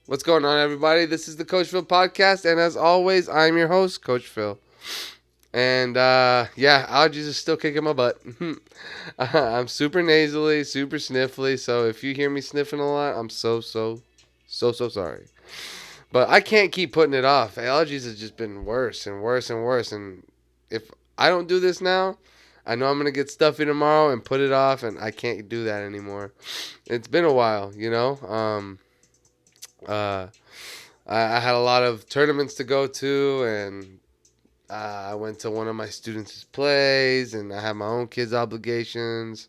What's going on, everybody? This is the Coach Phil podcast, and as always, I'm your host, Coach Phil. And allergies are still kicking my butt. I'm super nasally, super sniffly, so if you hear me sniffing a lot, I'm so sorry. But I can't keep putting it off. Allergies have just been worse and worse and worse, and if I don't do this now, I know I'm gonna get stuffy tomorrow and put it off, and I can't do that anymore. It's been a while, you know. Uh, I had a lot of tournaments to go to, and I went to one of my students' plays, and I had my own kids' obligations,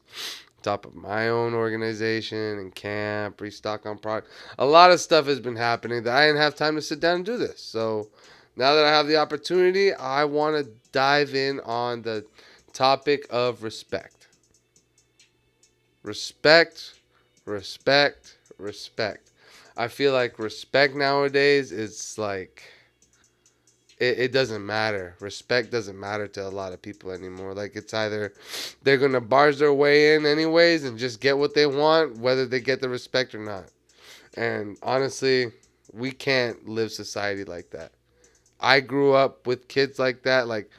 on top of my own organization and camp, restock on product. A lot of stuff has been happening that I didn't have time to sit down and do this. So now that I have the opportunity, I want to dive in on the topic of respect. Respect, respect. I feel like respect nowadays is like it doesn't matter. Respect doesn't matter to a lot of people anymore. Like it's either they're gonna barge their way in anyways and just get what they want, whether they get the respect or not. And honestly, we can't live society like that. I grew up with kids like that. Like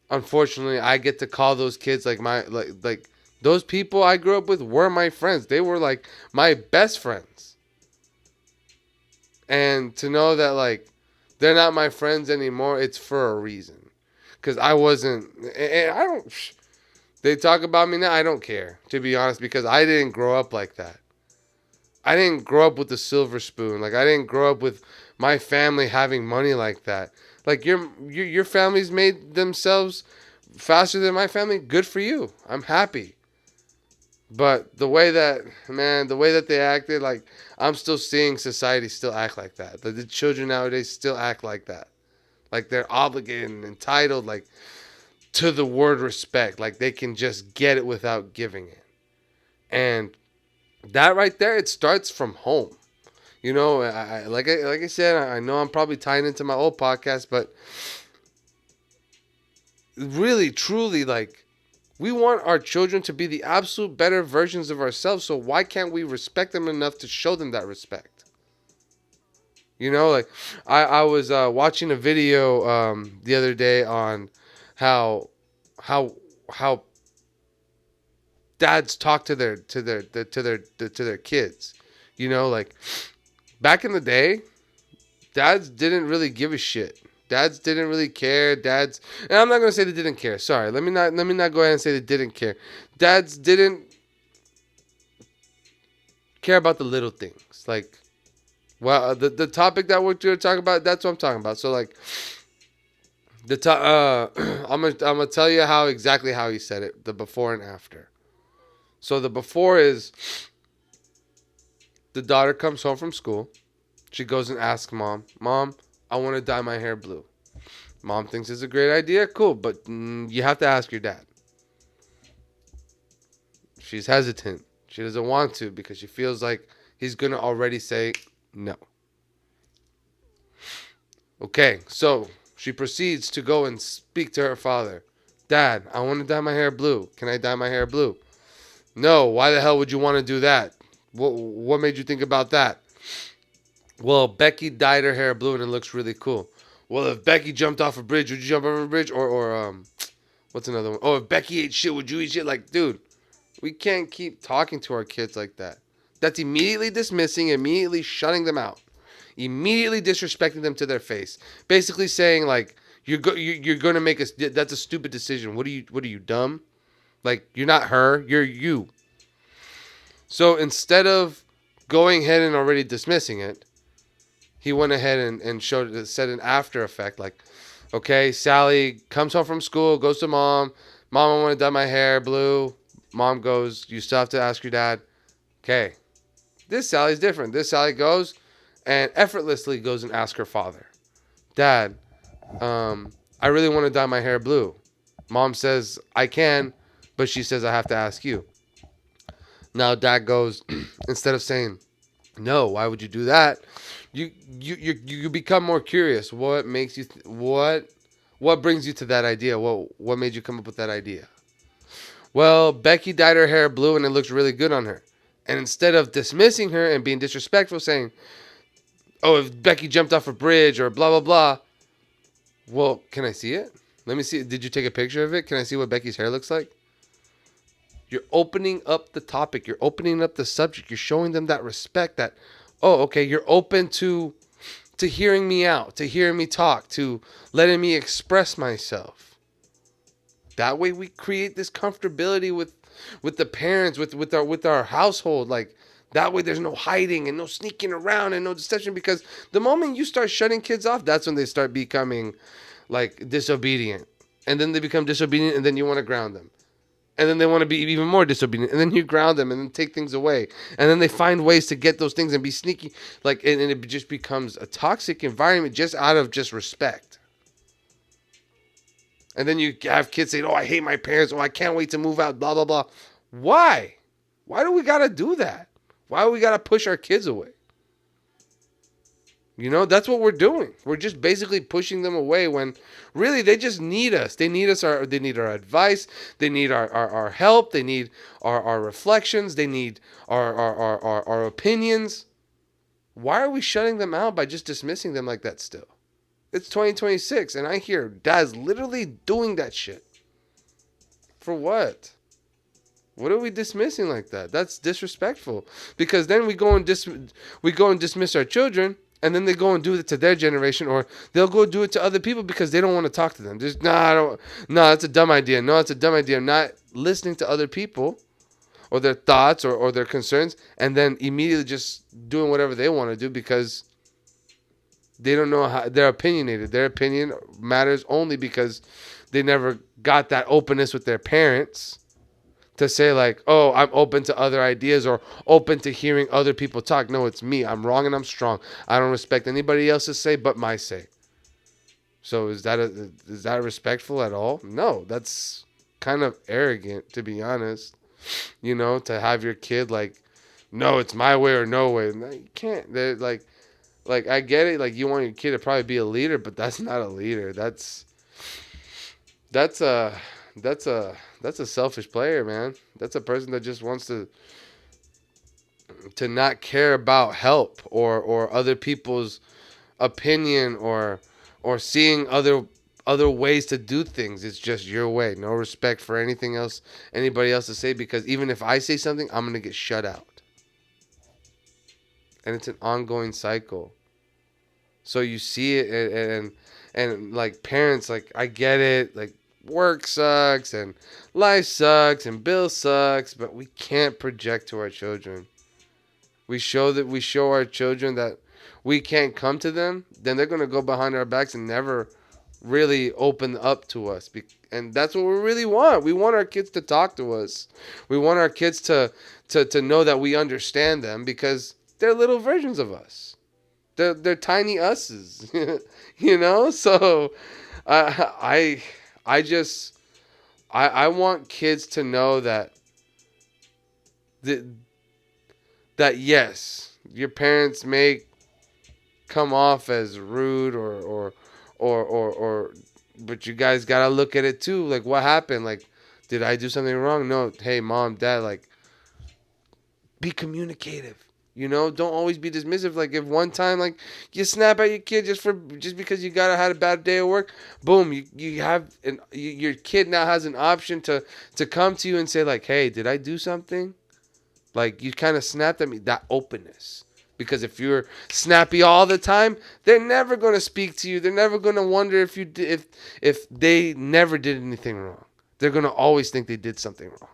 unfortunately, I get to call those kids like my like those people I grew up with were my friends. They were like my best friends. And to know that like they're not my friends anymore, it's for a reason. Cause I wasn't, and I don't. They talk about me now. I don't care, to be honest, because I didn't grow up like that. I didn't grow up with the silver spoon. Like I didn't grow up with my family having money like that. Like your family's made themselves faster than my family. Good for you. I'm happy. But the way that they acted, like I'm still seeing society still act like that. The children nowadays still act like that. Like they're obligated and entitled, like to the word respect. Like they can just get it without giving it. And that right there, it starts from home. You know, like I said, I know I'm probably tying into my old podcast, but really, truly, like we want our children to be the absolute better versions of ourselves. So why can't we respect them enough to show them that respect? You know, like I was watching a video the other day on how how how dads talk to their kids. You know, like back in the day, dads didn't really give a shit. Dads didn't really care. And I'm not gonna say they didn't care. Sorry, let me not go ahead and say they didn't care. Dads didn't care about the little things. Like, well, the topic that we're going to talk about, that's what I'm talking about. So like, I'm gonna tell you how he said it, the before and after. So the before is the daughter comes home from school. She goes and asks Mom, I want to dye my hair blue. Mom thinks it's a great idea. Cool, but you have to ask your dad. She's hesitant. She doesn't want to because she feels like he's going to already say no. Okay, so she proceeds to go and speak to her father. Dad, I want to dye my hair blue. Can I dye my hair blue? No, why the hell would you want to do that? What made you think about that? Well, Becky dyed her hair blue and it looks really cool. Well, if Becky jumped off a bridge, would you jump off a bridge? Or what's another one? Oh, if Becky ate shit, would you eat shit? Like, dude, we can't keep talking to our kids like that. That's immediately dismissing, immediately shutting them out, immediately disrespecting them to their face. Basically saying like, you're going to make us. That's a stupid decision. What are you dumb? Like you're not her. You're you. So instead of going ahead and already dismissing it, he went ahead and showed said an after effect like, okay, Sally comes home from school, goes to Mom, I want to dye my hair blue. Mom goes, you still have to ask your dad. Okay, this Sally's different. This Sally goes and effortlessly goes and asks her father, Dad, I really want to dye my hair blue. Mom says I can, but she says I have to ask you. Now dad goes, instead of saying no, why would you do that? You become more curious. What makes you what brings you to that idea? What made you come up with that idea? Well, Becky dyed her hair blue and it looks really good on her. And instead of dismissing her and being disrespectful, saying, Oh, if Becky jumped off a bridge or blah, blah, blah. Well, can I see it? Let me see. Did you take a picture of it? Can I see what Becky's hair looks like? You're opening up the topic. You're opening up the subject. You're showing them that respect that, oh, okay, you're open to hearing me out, to hearing me talk, to letting me express myself. That way we create this comfortability with the parents, with our household. Like that way there's no hiding and no sneaking around and no deception, because the moment you start shutting kids off, that's when they start becoming like disobedient. And then they become disobedient and then you want to ground them. And then they want to be even more disobedient, and then you ground them and then take things away, and then they find ways to get those things and be sneaky, like, and it just becomes a toxic environment just out of just respect. And then you have kids saying, oh, I hate my parents, oh, I can't wait to move out, blah blah blah. Why do we gotta do that? Why do we gotta push our kids away? That's what we're doing. We're just basically pushing them away when really they just need us. They need they need our advice. They need our help. They need our reflections. They need our opinions. Why are we shutting them out by just dismissing them like that still? It's 2026 and I hear dads literally doing that shit. For what? What are we dismissing like that? That's disrespectful. Because then we go and dismiss our children, and then they go and do it to their generation, or they'll go do it to other people because they don't want to talk to them. Just that's a dumb idea. No, it's a dumb idea. I'm not listening to other people or their thoughts or their concerns, and then immediately just doing whatever they want to do because they don't know how they're opinionated. Their opinion matters only because they never got that openness with their parents to say like, oh, I'm open to other ideas or open to hearing other people talk. No, it's me. I'm wrong and I'm strong. I don't respect anybody else's say but my say. So is that respectful at all? No, that's kind of arrogant, to be honest. To have your kid like, no, it's my way or no way. No, you can't. They're like I get it. Like you want your kid to probably be a leader, but that's not a leader. That's a that's a selfish player, man. That's a person that just wants to not care about help or other people's opinion or seeing other ways to do things. It's just your way. No respect for anything else anybody else to say, because even if I say something, I'm going to get shut out. And it's an ongoing cycle. So you see it and like parents, like I get it, like work sucks and life sucks and bill sucks, but we can't project to our children. We show our children that we can't come to them, then they're going to go behind our backs and never really open up to us. And that's what we really want. We want our kids to talk to us. We want our kids to know that we understand them, because they're little versions of us. They're tiny us's, So I just I want kids to know that yes, your parents may come off as rude or but you guys gotta look at it too. Like, what happened? Like, did I do something wrong? No. Hey, mom, dad, like, be communicative. Don't always be dismissive. Like, if one time, like, you snap at your kid just because you had a bad day at work, boom, your kid now has an option to come to you and say like, hey, did I do something? Like, you kind of snapped at me. That openness. Because if you're snappy all the time, they're never going to speak to you. They're never going to wonder if they never did anything wrong. They're going to always think they did something wrong.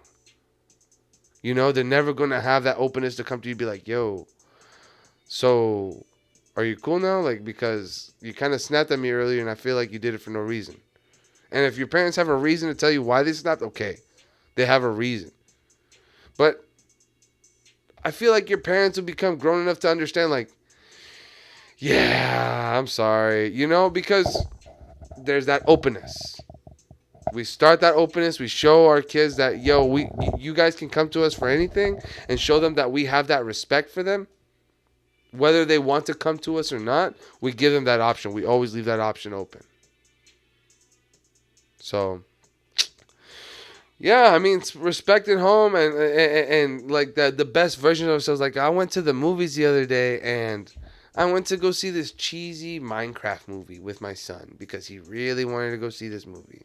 They're never going to have that openness to come to you and be like, yo, so are you cool now? Like, because you kind of snapped at me earlier and I feel like you did it for no reason. And if your parents have a reason to tell you why they snapped, okay, they have a reason. But I feel like your parents will become grown enough to understand, like, yeah, I'm sorry, because there's that openness. We start that openness. We show our kids that, yo, you guys can come to us for anything, and show them that we have that respect for them. Whether they want to come to us or not, we give them that option. We always leave that option open. So, yeah, I mean, respect at home and like the best version of ourselves. Like, I went to the movies the other day and I went to go see this cheesy Minecraft movie with my son because he really wanted to go see this movie.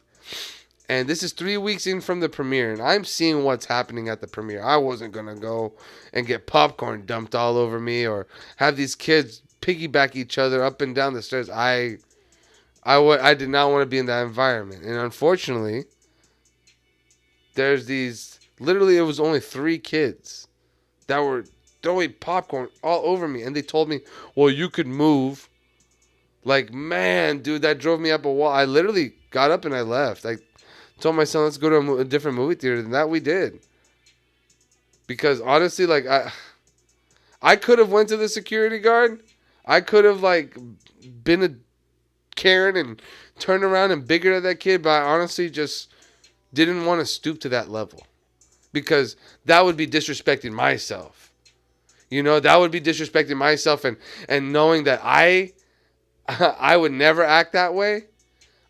And this is 3 weeks in from the premiere, and I'm seeing what's happening at the premiere. I wasn't going to go and get popcorn dumped all over me or have these kids piggyback each other up and down the stairs. I did not want to be in that environment. And unfortunately, there's these, literally it was only 3 kids that were throwing popcorn all over me. And they told me, well, you could move. Like, man, dude, that drove me up a wall. I literally got up and I left. I told my son, let's go to a different movie theater. And that we did. Because honestly, like, I could have went to the security guard. I could have, like, been a Karen and turned around and biggered at that kid. But I honestly just didn't want to stoop to that level. Because that would be disrespecting myself. You know, that would be disrespecting myself and knowing that I would never act that way.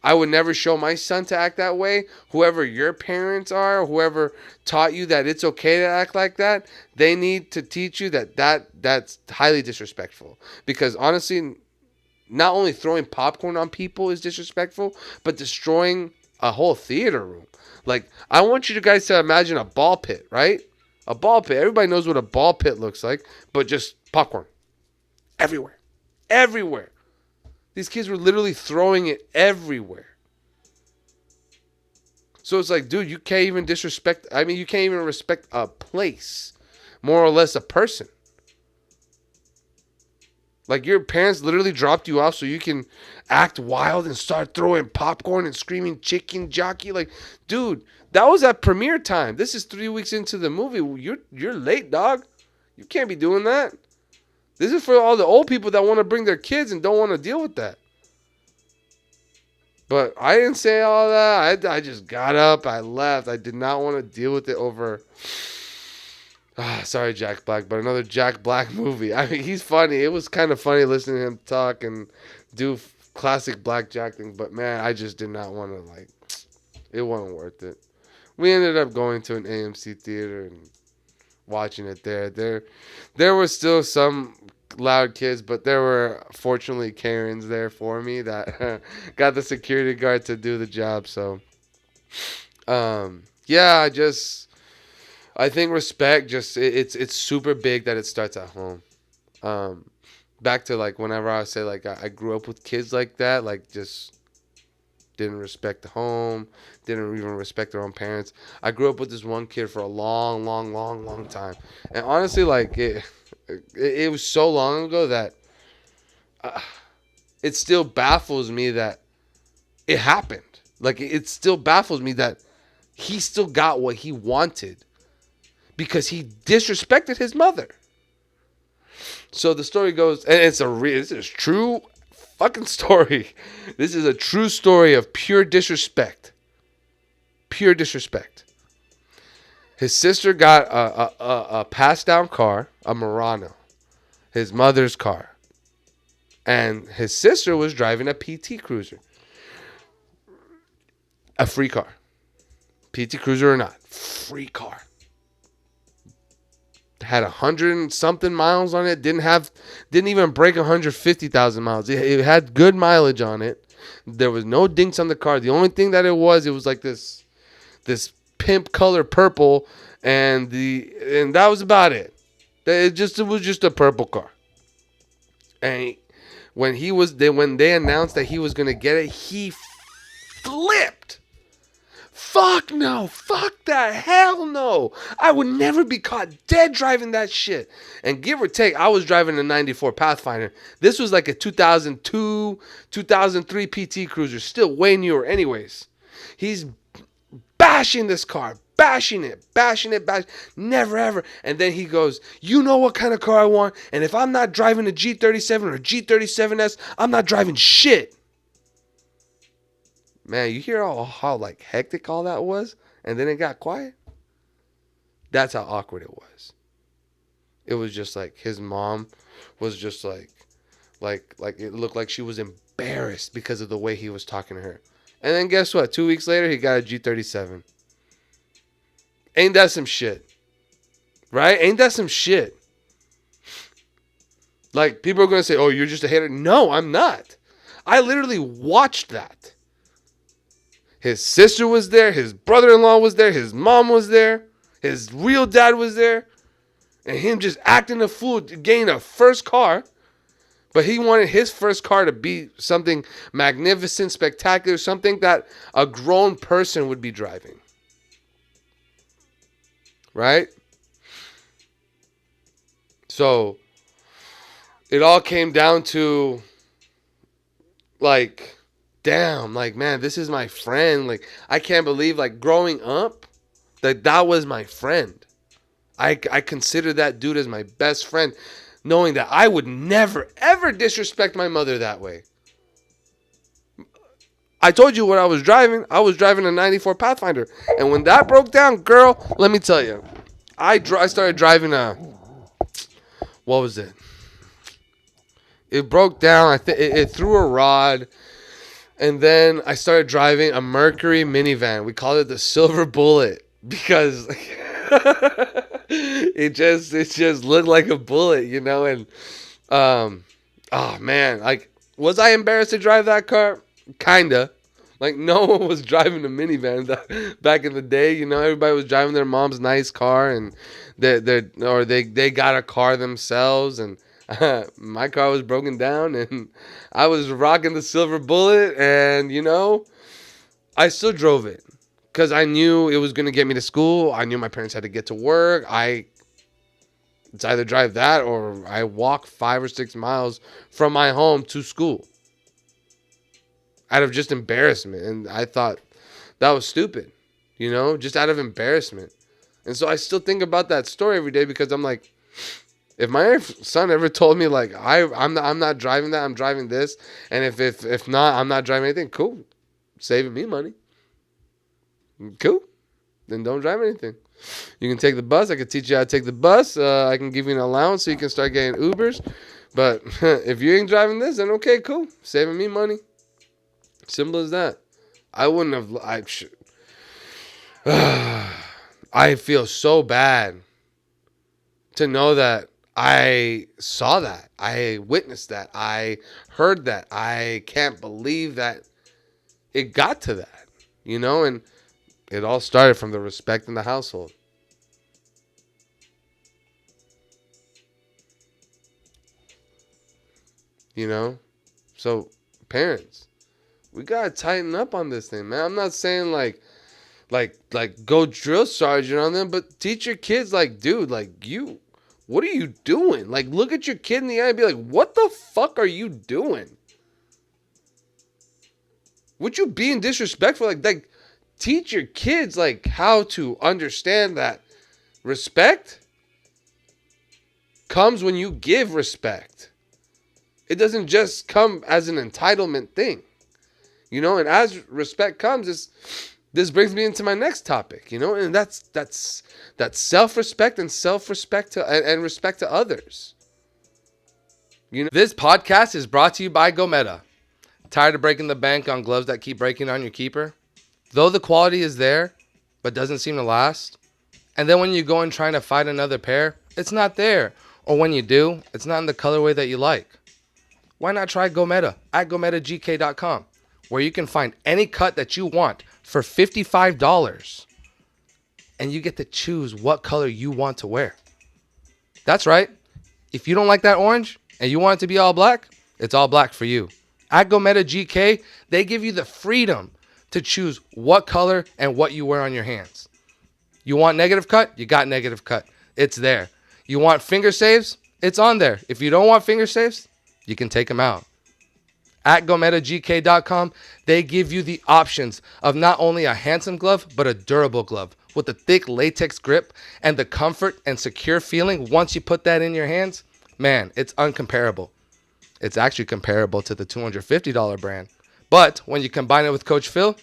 I would never show my son to act that way. Whoever your parents are, whoever taught you that it's okay to act like that, they need to teach you that's highly disrespectful. Because honestly, not only throwing popcorn on people is disrespectful, but destroying a whole theater room. Like, I want you guys to imagine a ball pit, right? A ball pit. Everybody knows what a ball pit looks like, but just popcorn. Everywhere. Everywhere. These kids were literally throwing it everywhere. So it's like, dude, you can't even disrespect. I mean, you can't even respect a place, more or less a person. Like, your parents literally dropped you off so you can act wild and start throwing popcorn and screaming chicken jockey. Like, dude, that was at premiere time. This is 3 weeks into the movie. You're late, dog. You can't be doing that. This is for all the old people that want to bring their kids and don't want to deal with that. But I didn't say all that. I just got up. I left. I did not want to deal with it over... sorry, Jack Black, but another Jack Black movie. I mean, he's funny. It was kind of funny listening to him talk and do classic Black Jack things. But, man, I just did not want to, like... It wasn't worth it. We ended up going to an AMC theater and watching it there. There were still some loud kids, but there were fortunately Karens there for me that got the security guard to do the job. So, yeah, I think respect it's super big that it starts at home. Back to like whenever I say like I grew up with kids like that, like just didn't respect the home, didn't even respect their own parents. I grew up with this one kid for a long time. And honestly, like, it was so long ago that it still baffles me that it happened. Like, it still baffles me that he still got what he wanted because he disrespected his mother. So the story goes, and this is true fucking story. This is a true story of pure disrespect. Pure disrespect. His sister got a passed down car, a Murano, his mother's car. And his sister was driving a PT Cruiser. A free car. PT Cruiser or not. Free car. Had 100 and something miles on it. Didn't even break 150,000 miles. It had good mileage on it. There was no dinks on the car. The only thing that it was like this pimp color purple, and that was about it. It was just a purple car. And when they announced that he was gonna get it, he flipped. Fuck no. Fuck that. Hell no. I would never be caught dead driving that shit. And give or take, I was driving a 94 Pathfinder. This was like a 2002, 2003 PT Cruiser. Still way newer anyways. He's bashing this car. Bashing it. Never ever. And then he goes, you know what kind of car I want? And if I'm not driving a G37 or a G37S, I'm not driving shit. Man, you hear how like hectic all that was? And then it got quiet? That's how awkward it was. It was just like his mom was just like it looked like she was embarrassed because of the way he was talking to her. And then guess what? 2 weeks later, he got a G37. Ain't that some shit? Right? Ain't that some shit? Like, people are going to say, oh, you're just a hater. No, I'm not. I literally watched that. His sister was there. His brother-in-law was there. His mom was there. His real dad was there. And him just acting a fool to gain a first car. But he wanted his first car to be something magnificent, spectacular, something that a grown person would be driving. Right? So it all came down to, like, damn, like, man, this is my friend. Like, I can't believe, like, growing up, that was my friend. I consider that dude as my best friend, knowing that I would never, ever disrespect my mother that way. I told you what I was driving. I was driving a 94 Pathfinder. And when that broke down, girl, let me tell you, I started driving what was it? It broke down. I think it threw a rod. And then I started driving a Mercury minivan. We called it the Silver Bullet because it just looked like a bullet, you know. And oh man, like, was I embarrassed to drive that car? Kinda. Like, no one was driving a minivan back in the day, you know. Everybody was driving their mom's nice car, and they got a car themselves, and my car was broken down, and I was rocking the Silver Bullet, and, you know, I still drove it because I knew it was going to get me to school. I knew my parents had to get to work. It's either drive that or I walk 5 or 6 miles from my home to school out of just embarrassment. And I thought that was stupid, you know, just out of embarrassment. And so I still think about that story every day because I'm like, if my son ever told me, like, I'm not driving that, I'm driving this, and if not, I'm not driving anything, cool, saving me money, cool, then don't drive anything. You can take the bus. I can teach you how to take the bus. I can give you an allowance so you can start getting Ubers. But if you ain't driving this, then okay, cool, saving me money. Simple as that. I wouldn't have. I feel so bad to know that I saw that. I witnessed that. I heard that. I can't believe that it got to that, you know? And it all started from the respect in the household. You know? So, parents, we got to tighten up on this thing, man. I'm not saying like go drill sergeant on them, but teach your kids, like, dude, like, what are you doing? Like, look at your kid in the eye and be like, what the fuck are you doing? Would you being disrespectful? Like teach your kids, like, how to understand that respect comes when you give respect. It doesn't just come as an entitlement thing, you know. And as respect comes, this brings me into my next topic, you know, and that's self-respect and and respect to others. You know, this podcast is brought to you by Gometa. Tired of breaking the bank on gloves that keep breaking on your keeper? Though the quality is there, but doesn't seem to last. And then when you go and trying to find another pair, it's not there. Or when you do, it's not in the colorway that you like. Why not try Gometa at gometagk.com, where you can find any cut that you want for $55. And you get to choose what color you want to wear. That's right. If you don't like that orange and you want it to be all black, it's all black for you. At Gometa GK, they give you the freedom to choose what color and what you wear on your hands. You want negative cut? You got negative cut. It's there. You want finger saves? It's on there. If you don't want finger saves, you can take them out. At gometagk.com, they give you the options of not only a handsome glove, but a durable glove with a thick latex grip and the comfort and secure feeling once you put that in your hands. Man, it's uncomparable. It's actually comparable to the $250 brand. But when you combine it with Coach Phil,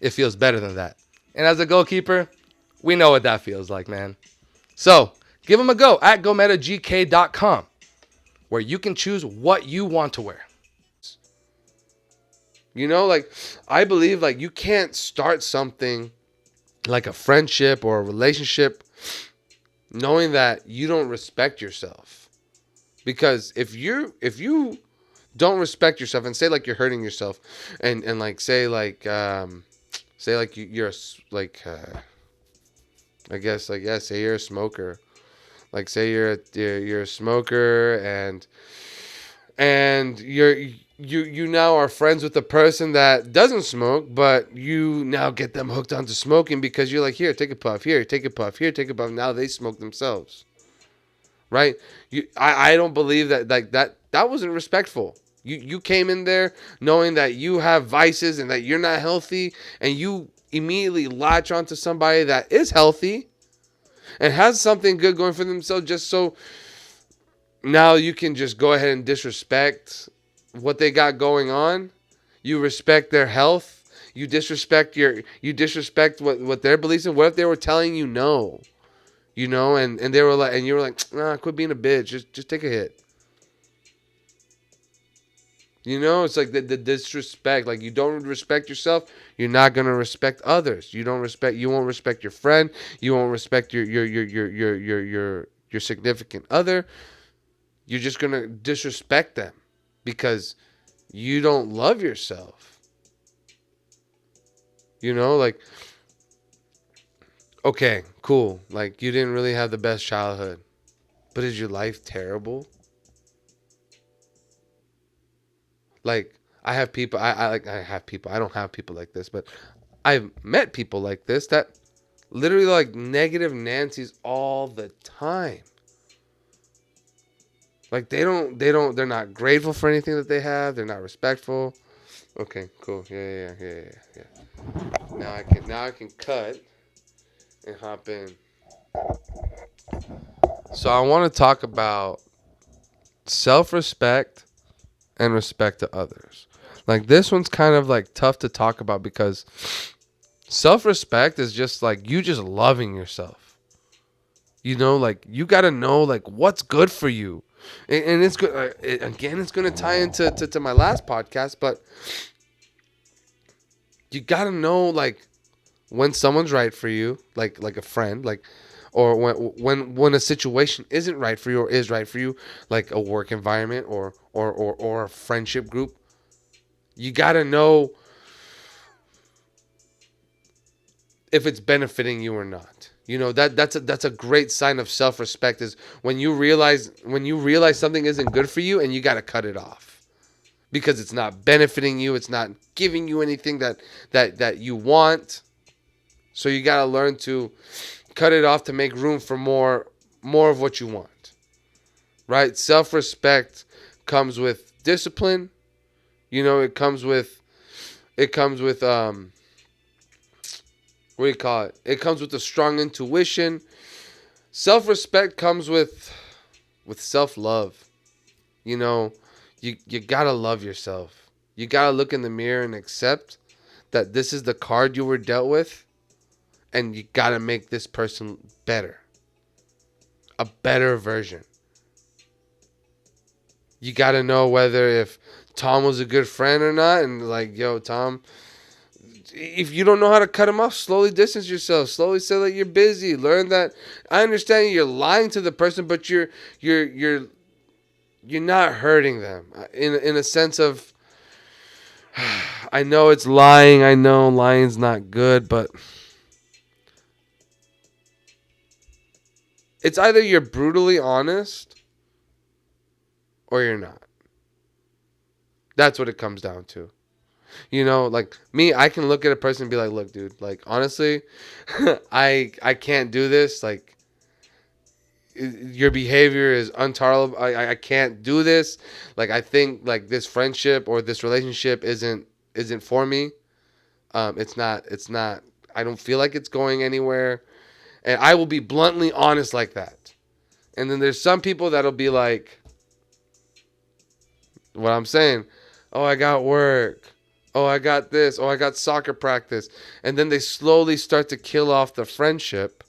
it feels better than that. And as a goalkeeper, we know what that feels like, man. So give them a go at gometagk.com, where you can choose what you want to wear. You know, like, I believe, like, you can't start something like a friendship or a relationship knowing that you don't respect yourself. Because if you don't respect yourself and say like you're hurting yourself, and like say like you're like I guess like yeah, say you're a smoker. Like say you're a smoker, and you now are friends with a person that doesn't smoke, but you now get them hooked onto smoking because you're like, here, take a puff, here, take a puff, here, take a puff. Now they smoke themselves, right? I don't believe that like that wasn't respectful. You came in there knowing that you have vices and that you're not healthy, and you immediately latch onto somebody that is healthy and has something good going for themselves, just so now you can just go ahead and disrespect what they got going on. You respect their health. You disrespect what their beliefs in. What if they were telling you no? And they were like, and you were like, nah, quit being a bitch. Just take a hit. It's like the disrespect. Like you don't respect yourself, you're not gonna respect others. You won't respect your friend. You won't respect your significant other. You're just gonna disrespect them because you don't love yourself. Like, okay, cool. Like you didn't really have the best childhood, but is your life terrible? Like I have people. I have people. I don't have people like this, but I've met people like this that literally like negative Nancy's all the time. Like they're not grateful for anything that they have. They're not respectful. Okay, cool. Yeah. Now I can cut and hop in. So I want to talk about self-respect and respect to others. Like this one's kind of like tough to talk about because self-respect is just like you just loving yourself. Like you got to know like what's good for you. And it's good. Again, it's going to tie into to my last podcast, but you got to know like when someone's right for you, like a friend, like, or when a situation isn't right for you or is right for you, like a work environment or a friendship group. You got to know if it's benefiting you or not. That's a great sign of self-respect is when you realize something isn't good for you and you got to cut it off because it's not benefiting you, it's not giving you anything that you want. So you got to learn to cut it off to make room for more of what you want. Right? Self-respect comes with discipline. It comes with what do you call it? It comes with a strong intuition. Self-respect comes with self-love. You got to love yourself. You got to look in the mirror and accept that this is the card you were dealt with, and you got to make this person better. A better version. You got to know whether if Tom was a good friend or not, and like, yo, Tom, if you don't know how to cut him off, slowly distance yourself. Slowly say that you're busy. Learn that. I understand you're lying to the person, but you're not hurting them in a sense of. I know it's lying. I know lying's not good, but it's either you're brutally honest or you're not. That's what it comes down to. Like me, I can look at a person and be like, look, dude, like, honestly, I can't do this. Like, your behavior is intolerable. I can't do this. Like, I think, like, this friendship or this relationship isn't for me. It's not, I don't feel like it's going anywhere. And I will be bluntly honest like that. And then there's some people that'll be like, what I'm saying, oh, I got work. Oh, I got this. Oh, I got soccer practice. And then they slowly start to kill off the friendship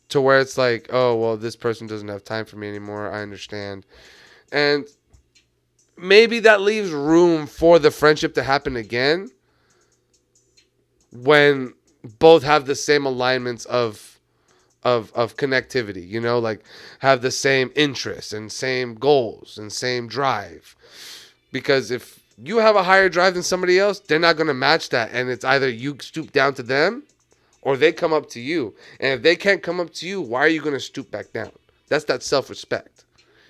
to where it's like, oh, well, this person doesn't have time for me anymore. I understand. And maybe that leaves room for the friendship to happen again when both have the same alignments of of connectivity, like have the same interests and same goals and same drive. Because if you have a higher drive than somebody else, they're not going to match that. And it's either you stoop down to them or they come up to you. And if they can't come up to you, why are you going to stoop back down? That's that self-respect.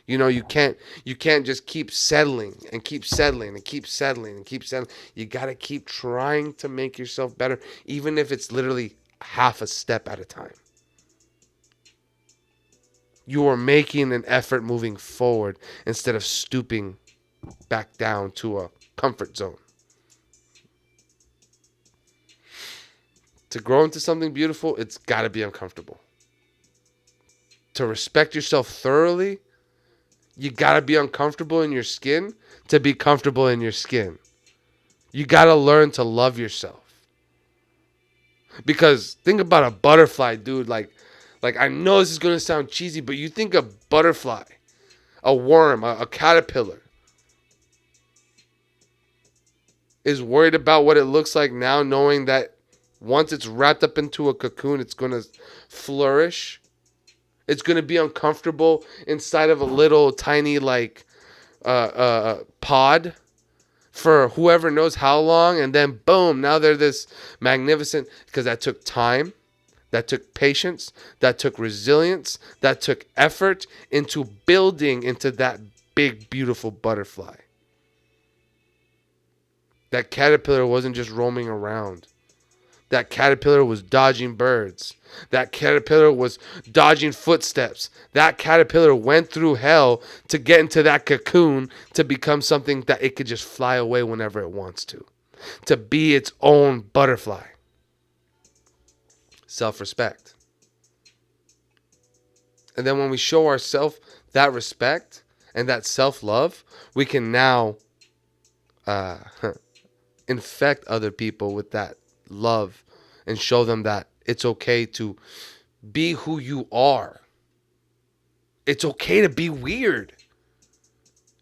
You can't just keep settling and keep settling and keep settling and keep settling. You got to keep trying to make yourself better, even if it's literally half a step at a time. You are making an effort moving forward instead of stooping back down to a comfort zone. To grow into something beautiful, it's got to be uncomfortable. To respect yourself thoroughly, you got to be uncomfortable in your skin to be comfortable in your skin. You got to learn to love yourself. Because think about a butterfly, dude. Like I know this is going to sound cheesy, but you think a butterfly, a worm, a caterpillar is worried about what it looks like now, knowing that once it's wrapped up into a cocoon, it's going to flourish. It's going to be uncomfortable inside of a little tiny pod for whoever knows how long, and then boom, now they're this magnificent, because that took time, that took patience, that took resilience, that took effort into building into that big, beautiful butterfly. That caterpillar wasn't just roaming around. That caterpillar was dodging birds. That caterpillar was dodging footsteps. That caterpillar went through hell to get into that cocoon to become something that it could just fly away whenever it wants to be its own butterfly. Self-respect. And then when we show ourselves that respect and that self-love, we can now infect other people with that love and show them that it's okay to be who you are. It's okay to be weird.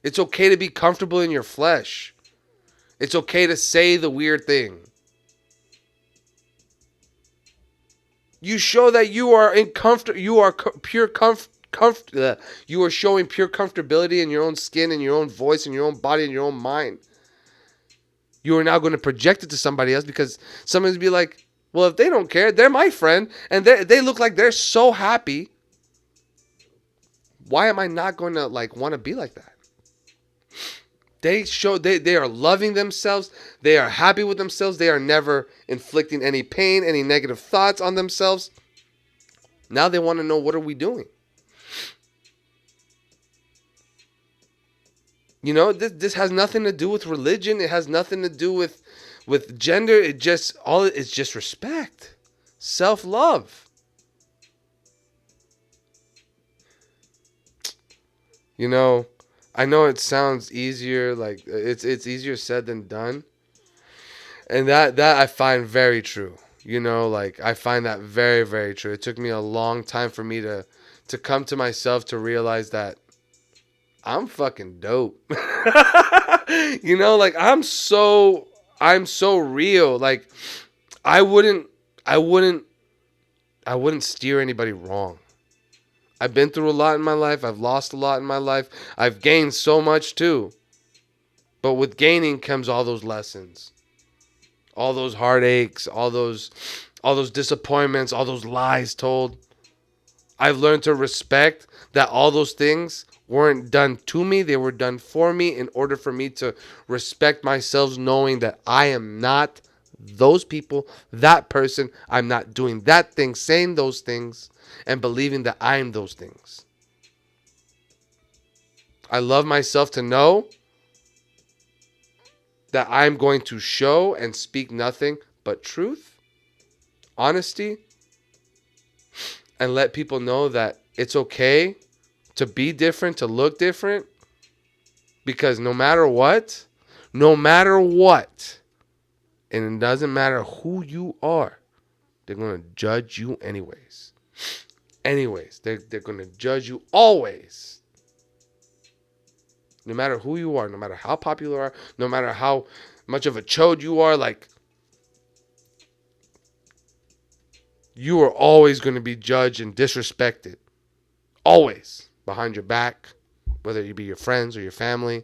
It's okay to be comfortable in your flesh. It's okay to say the weird thing. You show that you are in comfort. You are pure you are showing pure comfortability in your own skin, in your own voice, in your own body, in your own mind. You are now going to project it to somebody else, because somebody's be like, well, if they don't care, they're my friend, and they look like they're so happy. Why am I not going to want to be like that? They are loving themselves. They are happy with themselves. They are never inflicting any pain, any negative thoughts on themselves. Now they want to know, what are we doing? This has nothing to do with religion. It has nothing to do with gender. It's just respect, self-love. I know it sounds easier, like it's easier said than done. And that I find very true. I find that very, very true. It took me a long time for me to come to myself to realize that I'm fucking dope. I'm so real. Like I wouldn't I wouldn't steer anybody wrong. I've been through a lot in my life. I've lost a lot in my life. I've gained so much too. But with gaining comes all those lessons. All those heartaches, all those disappointments, all those lies told. I've learned to respect that all those things weren't done to me. They were done for me in order for me to respect myself, knowing that I am not those people, that person. I'm not doing that thing, saying those things, and believing that I'm those things. I love myself to know that I'm going to show and speak nothing but truth, honesty, and let people know that it's okay to be different, to look different, because no matter what, and it doesn't matter who you are, they're going to judge you anyways. They're going to judge you always. No matter who you are, no matter how popular you are, no matter how much of a chode you are, you are always going to be judged and disrespected. Always. Behind your back, whether you be your friends or your family.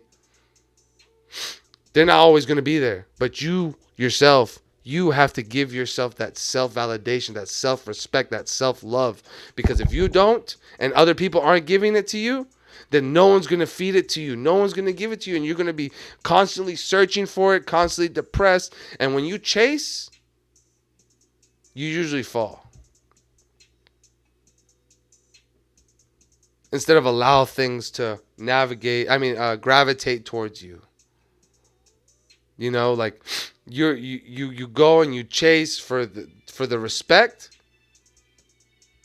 They're not always going to be there. But you yourself, you have to give yourself that self-validation, that self-respect, that self-love. Because if you don't, and other people aren't giving it to you, then no one's going to feed it to you. No one's going to give it to you. And you're going to be constantly searching for it, constantly depressed. And when you chase, you usually fall. Instead of allow things to gravitate towards you. You know, like you go and you chase for the respect,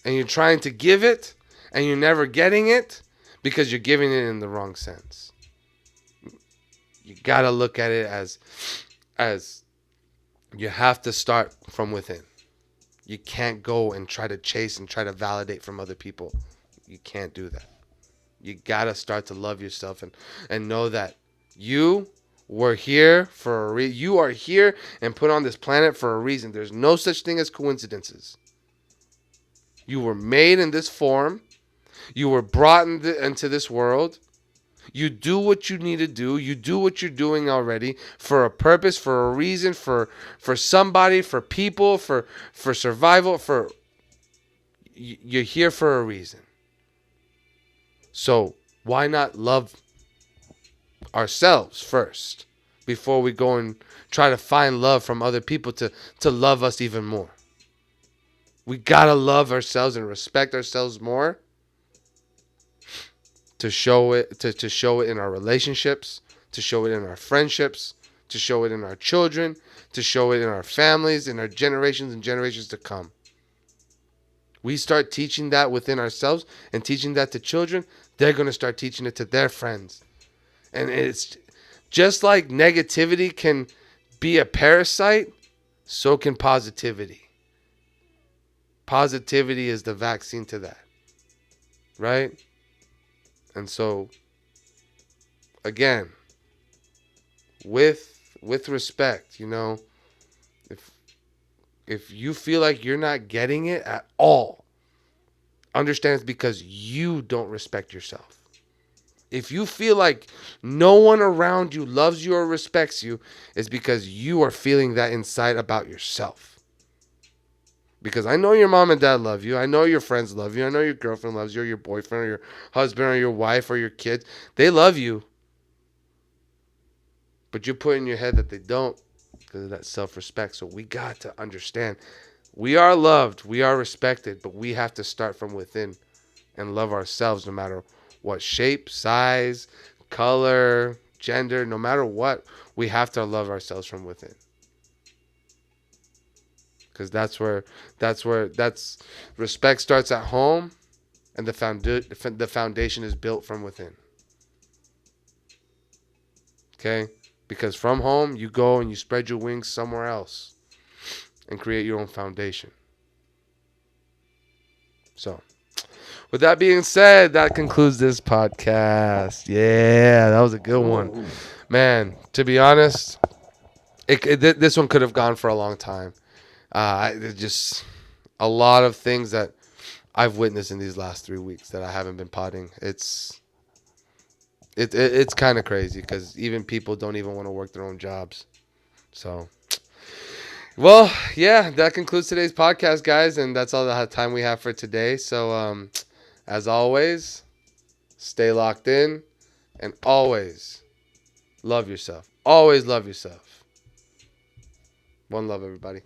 and you're trying to give it, and you're never getting it because you're giving it in the wrong sense. You gotta look at it as you have to start from within. You can't go and try to chase and try to validate from other people. You can't do that. You gotta start to love yourself and know that you were here for a reason. You are here and put on this planet for a reason. There's no such thing as coincidences. You were made in this form. You were brought into this world. You do what you need to do. You do what you're doing already for a purpose, for a reason, for somebody, for people, for survival. You're here for a reason. So why not love ourselves first before we go and try to find love from other people to love us even more? We gotta love ourselves and respect ourselves more to show it to show it in our relationships, to show it in our friendships, to show it in our children, to show it in our families, in our generations and generations to come. We start teaching that within ourselves and teaching that to children, they're going to start teaching it to their friends. And it's just like negativity can be a parasite, so can positivity. Positivity is the vaccine to that. Right? And so, again, with respect, you know, if you feel like you're not getting it at all, understand it's because you don't respect yourself. If you feel like no one around you loves you or respects you, it's because you are feeling that inside about yourself. Because I know your mom and dad love you. I know your friends love you. I know your girlfriend loves you, or your boyfriend, or your husband, or your wife, or your kids. They love you. But you put in your head that they don't because of that self-respect. So we got to understand we are loved, we are respected, but we have to start from within and love ourselves no matter what shape, size, color, gender, no matter what. We have to love ourselves from within. Because that's respect starts at home, and the foundation is built from within. Okay? Because from home, you go and you spread your wings somewhere else and create your own foundation. So, with that being said, that concludes this podcast. Yeah, that was a good one. Man, to be honest, this one could have gone for a long time. Just a lot of things that I've witnessed in these last 3 weeks that I haven't been potting. It's kind of crazy because even people don't even want to work their own jobs. So, well, yeah, that concludes today's podcast, guys, and that's all the time we have for today. So, as always, stay locked in and always love yourself. Always love yourself. One love, everybody.